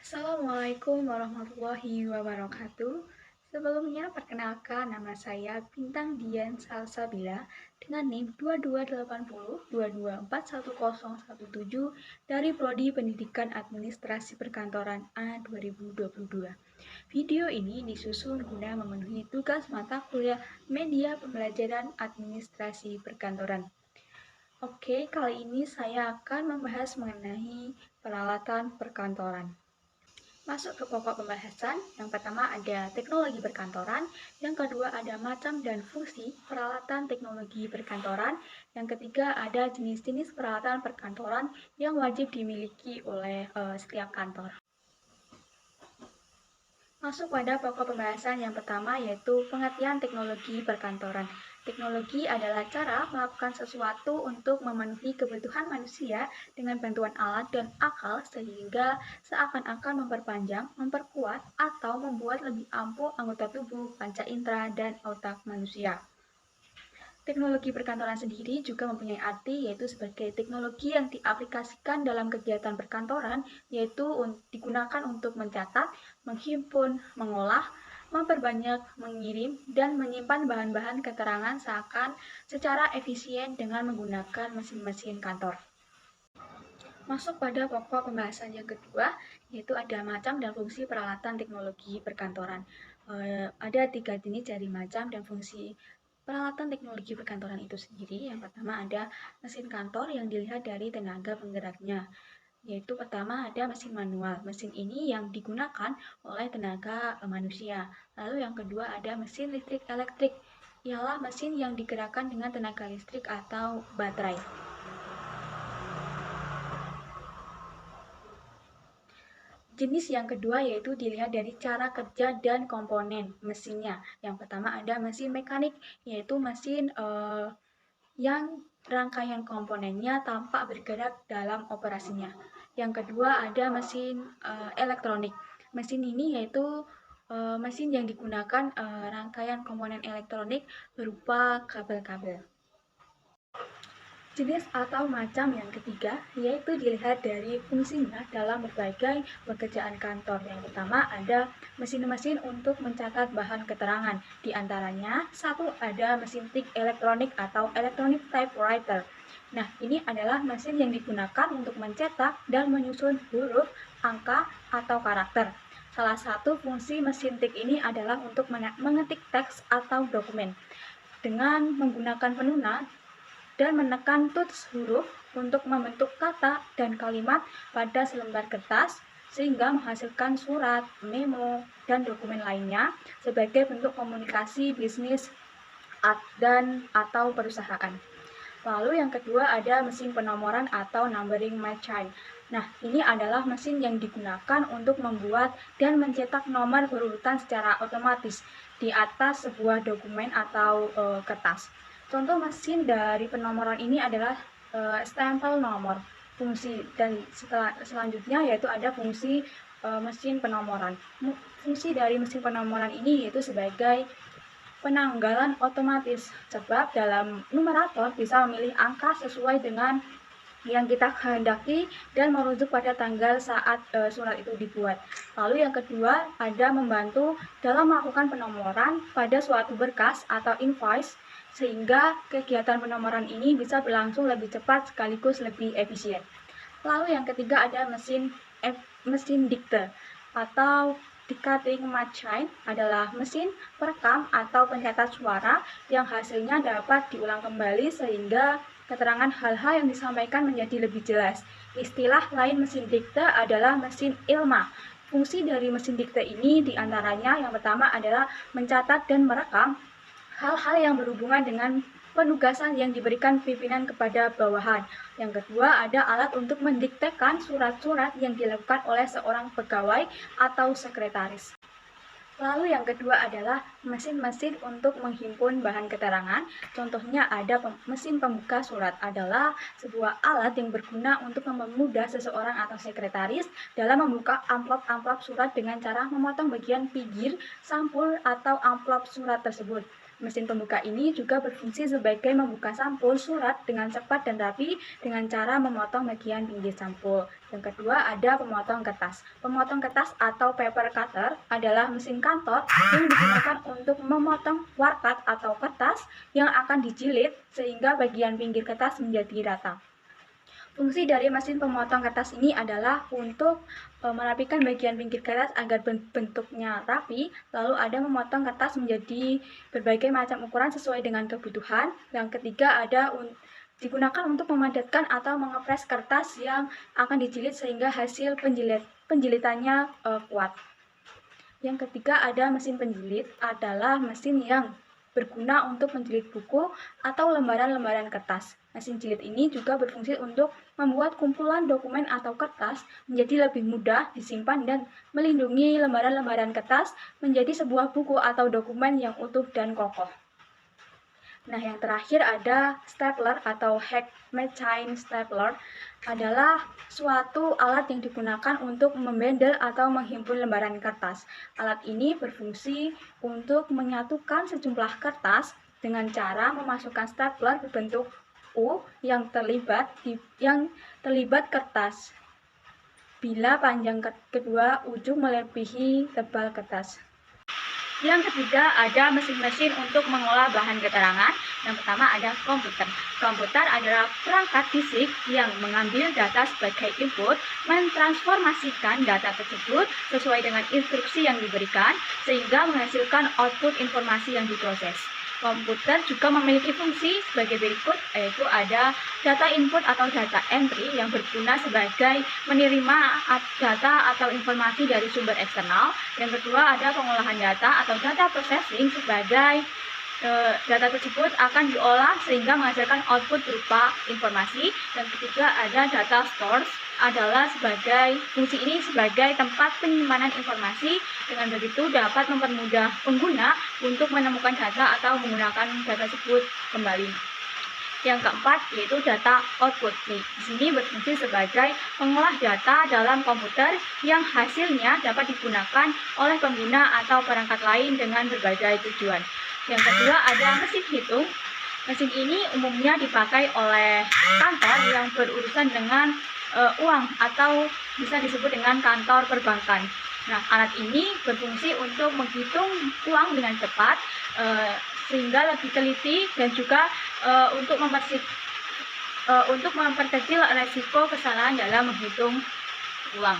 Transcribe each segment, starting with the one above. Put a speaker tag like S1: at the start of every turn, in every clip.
S1: Assalamualaikum warahmatullahi wabarakatuh. Sebelumnya, perkenalkan nama saya Bintang Dian Salsabila dengan NIM 228022410017 dari Prodi Pendidikan Administrasi Perkantoran A 2022. Video ini disusun guna memenuhi tugas mata kuliah Media Pembelajaran Administrasi Perkantoran. Oke, kali ini saya akan membahas mengenai peralatan perkantoran. Masuk ke pokok pembahasan, yang pertama ada teknologi perkantoran, yang kedua ada macam dan fungsi peralatan teknologi perkantoran, yang ketiga ada jenis-jenis peralatan perkantoran yang wajib dimiliki oleh setiap kantor. Masuk pada pokok pembahasan yang pertama yaitu pengertian teknologi perkantoran. Teknologi adalah cara melakukan sesuatu untuk memenuhi kebutuhan manusia dengan bantuan alat dan akal sehingga seakan-akan memperpanjang, memperkuat, atau membuat lebih ampuh anggota tubuh, panca indera, dan otak manusia. Teknologi perkantoran sendiri juga mempunyai arti yaitu sebagai teknologi yang diaplikasikan dalam kegiatan perkantoran, yaitu digunakan untuk mencatat, menghimpun, mengolah, memperbanyak, mengirim, dan menyimpan bahan-bahan keterangan secara efisien dengan menggunakan mesin-mesin kantor. Masuk pada pokok pembahasan yang kedua, yaitu ada macam dan fungsi peralatan teknologi perkantoran. Ada 3 jenis dari macam dan fungsi peralatan teknologi perkantoran itu sendiri. Yang pertama ada mesin kantor yang dilihat dari tenaga penggeraknya, yaitu pertama ada mesin manual. Mesin ini yang digunakan oleh tenaga manusia. Lalu yang kedua ada mesin listrik elektrik, ialah mesin yang digerakkan dengan tenaga listrik atau baterai. Jenis yang kedua yaitu dilihat dari cara kerja dan komponen mesinnya. Yang pertama ada mesin mekanik, yaitu mesin yang rangkaian komponennya tampak bergerak dalam operasinya. Yang kedua ada mesin elektronik. Mesin ini yaitu mesin yang digunakan rangkaian komponen elektronik berupa kabel-kabel. Jenis atau macam yang ketiga yaitu dilihat dari fungsinya dalam berbagai pekerjaan kantor. Yang pertama ada mesin-mesin untuk mencatat bahan keterangan. Di antaranya satu ada mesin tik elektronik atau electronic typewriter. Nah, ini adalah mesin yang digunakan untuk mencetak dan menyusun huruf, angka, atau karakter. Salah satu fungsi mesin tik ini adalah untuk mengetik teks atau dokumen. Dengan menggunakan penuna dan menekan tuts huruf untuk membentuk kata dan kalimat pada selembar kertas sehingga menghasilkan surat, memo, dan dokumen lainnya sebagai bentuk komunikasi bisnis dan atau perusahaan. Lalu yang kedua ada mesin penomoran atau numbering machine. Nah, ini adalah mesin yang digunakan untuk membuat dan mencetak nomor berurutan secara otomatis di atas sebuah dokumen atau kertas. Contoh mesin dari penomoran ini adalah stempel nomor. Fungsi dan selanjutnya yaitu ada fungsi mesin penomoran. Fungsi dari mesin penomoran ini yaitu sebagai penanggalan otomatis, sebab dalam numerator bisa memilih angka sesuai dengan yang kita kehendaki dan merujuk pada tanggal saat surat itu dibuat. Lalu yang kedua ada membantu dalam melakukan penomoran pada suatu berkas atau invoice sehingga kegiatan penomoran ini bisa berlangsung lebih cepat sekaligus lebih efisien. Lalu yang ketiga ada mesin dikte atau decoding machine adalah mesin perekam atau pencatat suara yang hasilnya dapat diulang kembali sehingga keterangan hal-hal yang disampaikan menjadi lebih jelas. Istilah lain mesin dikte adalah mesin ILMA. Fungsi dari mesin dikte ini diantaranya yang pertama adalah mencatat dan merekam hal-hal yang berhubungan dengan penugasan yang diberikan pimpinan kepada bawahan. Yang kedua ada alat untuk mendiktekan surat-surat yang dilakukan oleh seorang pegawai atau sekretaris. Lalu yang kedua adalah mesin-mesin untuk menghimpun bahan keterangan. Contohnya ada mesin pembuka surat adalah sebuah alat yang berguna untuk mempermudah seseorang atau sekretaris dalam membuka amplop-amplop surat dengan cara memotong bagian pinggir, sampul, atau amplop surat tersebut. Mesin pembuka ini juga berfungsi sebagai membuka sampul surat dengan cepat dan rapi dengan cara memotong bagian pinggir sampul. Yang kedua ada pemotong kertas. Pemotong kertas atau paper cutter adalah mesin kantor yang digunakan untuk memotong warkat atau kertas yang akan dijilid sehingga bagian pinggir kertas menjadi rata. Fungsi dari mesin pemotong kertas ini adalah untuk merapikan bagian pinggir kertas agar bentuknya rapi, lalu ada memotong kertas menjadi berbagai macam ukuran sesuai dengan kebutuhan. Yang ketiga ada digunakan untuk memadatkan atau mengepres kertas yang akan dijilid sehingga hasil penjilitannya kuat. Yang ketiga ada mesin penjilid, adalah mesin yang berguna untuk menjilid buku atau lembaran-lembaran kertas. Mesin jilid ini juga berfungsi untuk membuat kumpulan dokumen atau kertas menjadi lebih mudah disimpan dan melindungi lembaran-lembaran kertas menjadi sebuah buku atau dokumen yang utuh dan kokoh. Nah, yang terakhir ada stapler atau hand machine stapler adalah suatu alat yang digunakan untuk membendel atau menghimpun lembaran kertas. Alat ini berfungsi untuk menyatukan sejumlah kertas dengan cara memasukkan stapler berbentuk U yang terlibat kertas bila panjang kedua ujung melebihi tebal kertas. Yang ketiga ada mesin-mesin untuk mengolah bahan keterangan. Yang pertama ada komputer. Komputer adalah perangkat fisik yang mengambil data sebagai input, mentransformasikan data tersebut sesuai dengan instruksi yang diberikan, sehingga menghasilkan output informasi yang diproses. Komputer juga memiliki fungsi sebagai berikut, yaitu ada data input atau data entry yang berguna sebagai menerima data atau informasi dari sumber eksternal. Yang kedua ada pengolahan data atau data processing sebagai data tersebut akan diolah sehingga menghasilkan output berupa informasi. Dan ketiga ada data stores, adalah fungsi ini sebagai tempat penyimpanan informasi. Dengan begitu dapat mempermudah pengguna untuk menemukan data atau menggunakan data tersebut kembali. Yang keempat yaitu data output. Di sini berfungsi sebagai pengolah data dalam komputer yang hasilnya dapat digunakan oleh pengguna atau perangkat lain dengan berbagai tujuan. Yang kedua ada mesin hitung. Mesin ini umumnya dipakai oleh kantor yang berurusan dengan uang atau bisa disebut dengan kantor perbankan. Nah, alat ini berfungsi untuk menghitung uang dengan cepat sehingga lebih teliti dan juga untuk memperkecil resiko kesalahan dalam menghitung uang.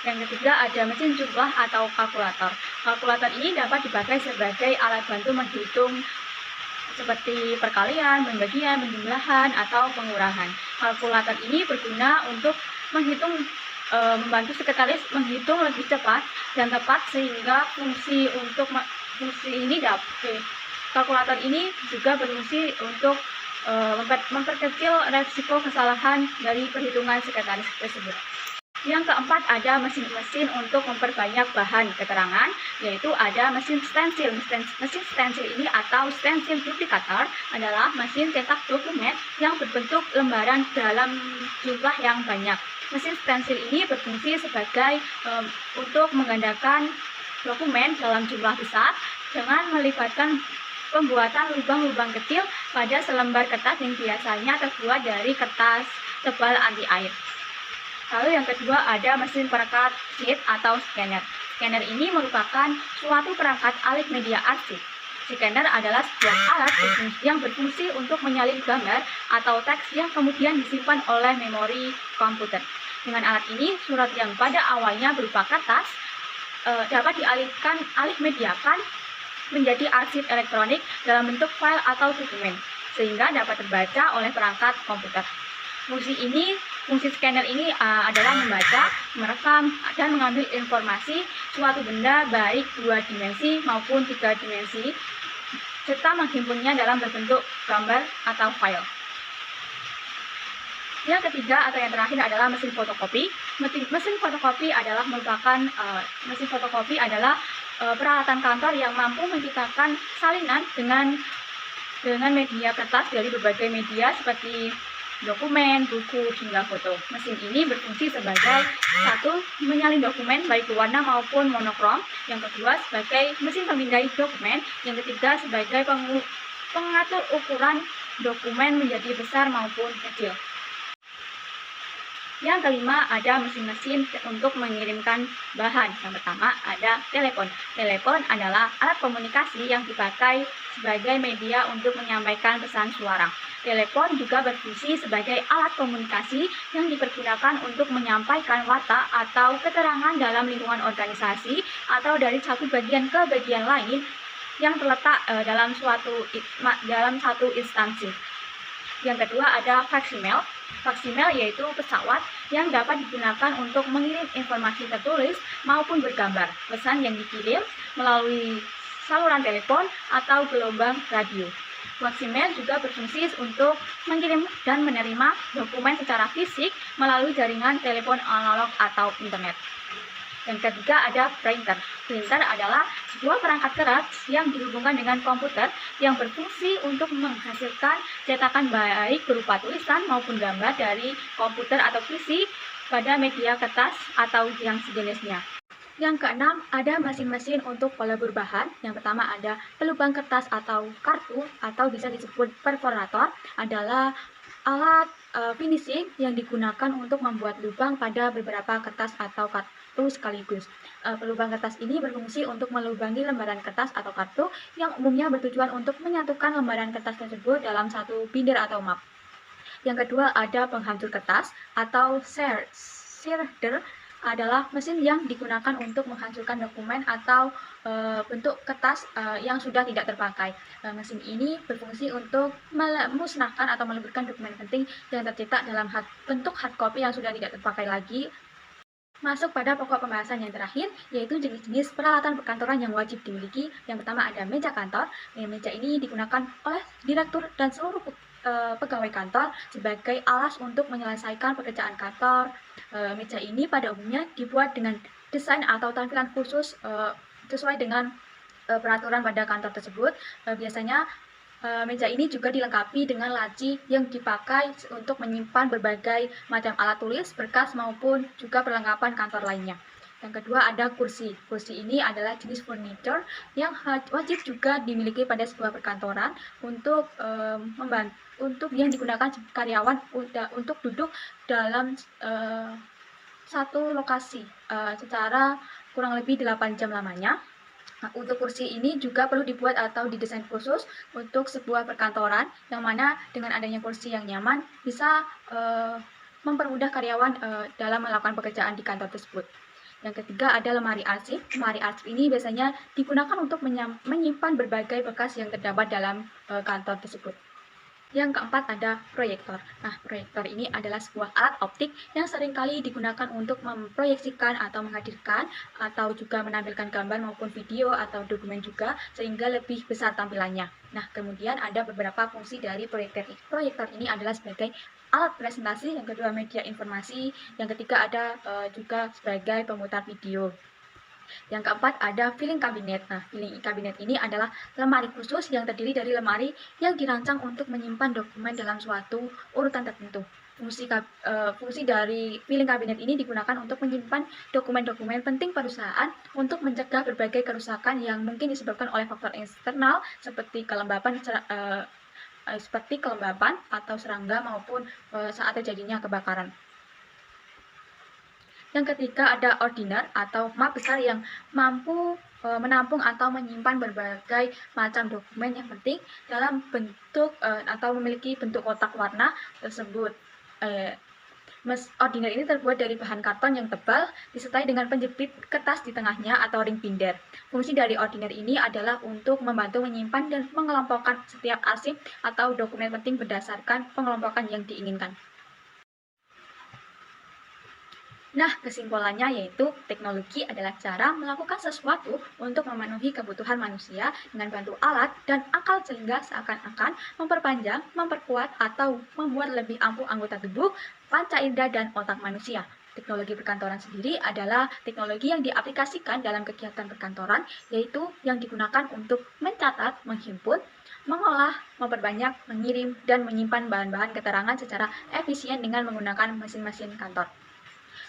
S1: Yang ketiga ada mesin jumlah atau kalkulator. Kalkulator ini dapat dipakai sebagai alat bantu menghitung seperti perkalian, pembagian, penjumlahan, atau pengurangan. Kalkulator ini berguna untuk membantu sekretaris menghitung lebih cepat dan tepat sehingga kalkulator ini juga berfungsi untuk memperkecil resiko kesalahan dari perhitungan sekretaris tersebut. Yang keempat ada mesin-mesin untuk memperbanyak bahan keterangan, yaitu ada mesin stensil. Mesin stensil ini atau stensil duplicator adalah mesin cetak dokumen yang berbentuk lembaran dalam jumlah yang banyak. Mesin stensil ini berfungsi sebagai untuk menggandakan dokumen dalam jumlah besar dengan melibatkan pembuatan lubang-lubang kecil pada selembar kertas yang biasanya terbuat dari kertas tebal anti air. Lalu yang kedua ada mesin perekat sheet atau scanner. Scanner ini merupakan suatu perangkat alih media arsip. Scanner adalah sebuah alat yang berfungsi untuk menyalin gambar atau teks yang kemudian disimpan oleh memori komputer. Dengan alat ini, surat yang pada awalnya berupa kertas dapat alih mediakan menjadi arsip elektronik dalam bentuk file atau dokumen, sehingga dapat terbaca oleh perangkat komputer. Fungsi scanner ini adalah membaca, merekam, dan mengambil informasi suatu benda baik 2 dimensi maupun 3 dimensi, serta menghimpunnya dalam berbentuk gambar atau file. Yang ketiga atau yang terakhir adalah mesin fotokopi. Mesin fotokopi adalah peralatan kantor yang mampu menciptakan salinan dengan media kertas dari berbagai media seperti dokumen, buku, hingga foto. Mesin ini berfungsi sebagai satu, menyalin dokumen baik berwarna maupun monokrom. Yang kedua, sebagai mesin pemindai dokumen. Yang ketiga, sebagai pengatur ukuran dokumen menjadi besar maupun kecil. Yang kelima, ada mesin-mesin untuk mengirimkan bahan. Yang pertama, ada telepon. Telepon adalah alat komunikasi yang dipakai sebagai media untuk menyampaikan pesan suara. Telepon juga berfungsi sebagai alat komunikasi yang dipergunakan untuk menyampaikan watak atau keterangan dalam lingkungan organisasi atau dari satu bagian ke bagian lain yang terletak dalam satu instansi. Yang kedua, ada faksimil. Faksimil yaitu pesawat yang dapat digunakan untuk mengirim informasi tertulis maupun bergambar. Pesan yang dikirim melalui saluran telepon atau gelombang radio. Faksimil juga berfungsi untuk mengirim dan menerima dokumen secara fisik melalui jaringan telepon analog atau internet. Yang ketiga, ada printer. Printer adalah sebuah perangkat keras yang dihubungkan dengan komputer yang berfungsi untuk menghasilkan cetakan baik berupa tulisan maupun gambar dari komputer atau PC pada media kertas atau yang sejenisnya. Yang keenam, ada mesin-mesin untuk pelebur bahan. Yang pertama, ada pelubang kertas atau kartu atau bisa disebut perforator, adalah alat finishing yang digunakan untuk membuat lubang pada beberapa kertas atau kartu sekaligus. Pelubang kertas ini berfungsi untuk melubangi lembaran kertas atau kartu yang umumnya bertujuan untuk menyatukan lembaran kertas tersebut dalam satu binder atau map. Yang kedua, ada penghancur kertas atau shredder, adalah mesin yang digunakan untuk menghancurkan dokumen atau bentuk kertas yang sudah tidak terpakai. Mesin ini berfungsi untuk memusnahkan atau meleburkan dokumen penting yang tercetak dalam bentuk hard copy yang sudah tidak terpakai lagi. Masuk pada pokok pembahasan yang terakhir, yaitu jenis-jenis peralatan perkantoran yang wajib dimiliki. Yang pertama, ada meja kantor. Meja ini digunakan oleh direktur dan seluruh pegawai kantor sebagai alas untuk menyelesaikan pekerjaan kantor. Meja ini pada umumnya dibuat dengan desain atau tampilan khusus sesuai dengan peraturan pada kantor tersebut. Biasanya meja ini juga dilengkapi dengan laci yang dipakai untuk menyimpan berbagai macam alat tulis, berkas, maupun juga perlengkapan kantor lainnya. Yang kedua, ada kursi. Kursi ini adalah jenis furniture yang wajib juga dimiliki pada sebuah perkantoran untuk yang digunakan karyawan untuk duduk dalam satu lokasi secara kurang lebih 8 jam lamanya. Nah, untuk kursi ini juga perlu dibuat atau didesain khusus untuk sebuah perkantoran, yang mana dengan adanya kursi yang nyaman bisa mempermudah karyawan dalam melakukan pekerjaan di kantor tersebut. Yang ketiga, ada lemari arsip. Lemari arsip ini biasanya digunakan untuk menyimpan berbagai bekas yang terdapat dalam kantor tersebut. Yang keempat, ada proyektor. Nah, proyektor ini adalah sebuah alat optik yang seringkali digunakan untuk memproyeksikan atau menghadirkan atau juga menampilkan gambar maupun video atau dokumen juga, sehingga lebih besar tampilannya. Nah, kemudian ada beberapa fungsi dari proyektor. Proyektor ini adalah sebagai alat presentasi, yang kedua media informasi, yang ketiga ada juga sebagai pemutar video. Yang keempat, ada filing cabinet. Nah, filing cabinet ini adalah lemari khusus yang terdiri dari lemari yang dirancang untuk menyimpan dokumen dalam suatu urutan tertentu. Fungsi dari filing cabinet ini digunakan untuk menyimpan dokumen-dokumen penting perusahaan untuk mencegah berbagai kerusakan yang mungkin disebabkan oleh faktor eksternal seperti kelembapan atau serangga maupun saat terjadinya kebakaran. Yang ketiga, ada ordiner atau map besar yang mampu menampung atau menyimpan berbagai macam dokumen yang penting dalam bentuk atau memiliki bentuk kotak warna tersebut. Ordiner ini terbuat dari bahan karton yang tebal disertai dengan penjepit kertas di tengahnya atau ring binder. Fungsi dari ordiner ini adalah untuk membantu menyimpan dan mengelompokkan setiap arsip atau dokumen penting berdasarkan pengelompokan yang diinginkan. Nah, kesimpulannya yaitu teknologi adalah cara melakukan sesuatu untuk memenuhi kebutuhan manusia dengan bantu alat dan akal sehingga seakan-akan memperpanjang, memperkuat, atau membuat lebih ampuh anggota tubuh, panca indera, dan otak manusia. Teknologi perkantoran sendiri adalah teknologi yang diaplikasikan dalam kegiatan perkantoran, yaitu yang digunakan untuk mencatat, menghimpun, mengolah, memperbanyak, mengirim, dan menyimpan bahan-bahan keterangan secara efisien dengan menggunakan mesin-mesin kantor.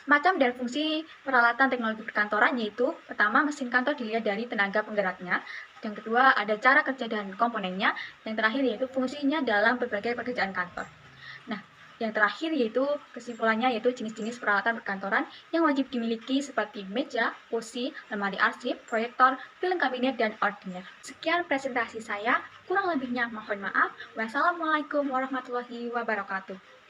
S1: Macam dan fungsi peralatan teknologi perkantoran yaitu, pertama, mesin kantor dilihat dari tenaga penggeraknya, yang kedua ada cara kerja dan komponennya, yang terakhir yaitu fungsinya dalam berbagai pekerjaan kantor. Nah, yang terakhir yaitu kesimpulannya yaitu jenis-jenis peralatan perkantoran yang wajib dimiliki seperti meja, kursi, lemari arsip, proyektor, film kabinet, dan ordiner. Sekian presentasi saya, kurang lebihnya mohon maaf. Wassalamualaikum warahmatullahi wabarakatuh.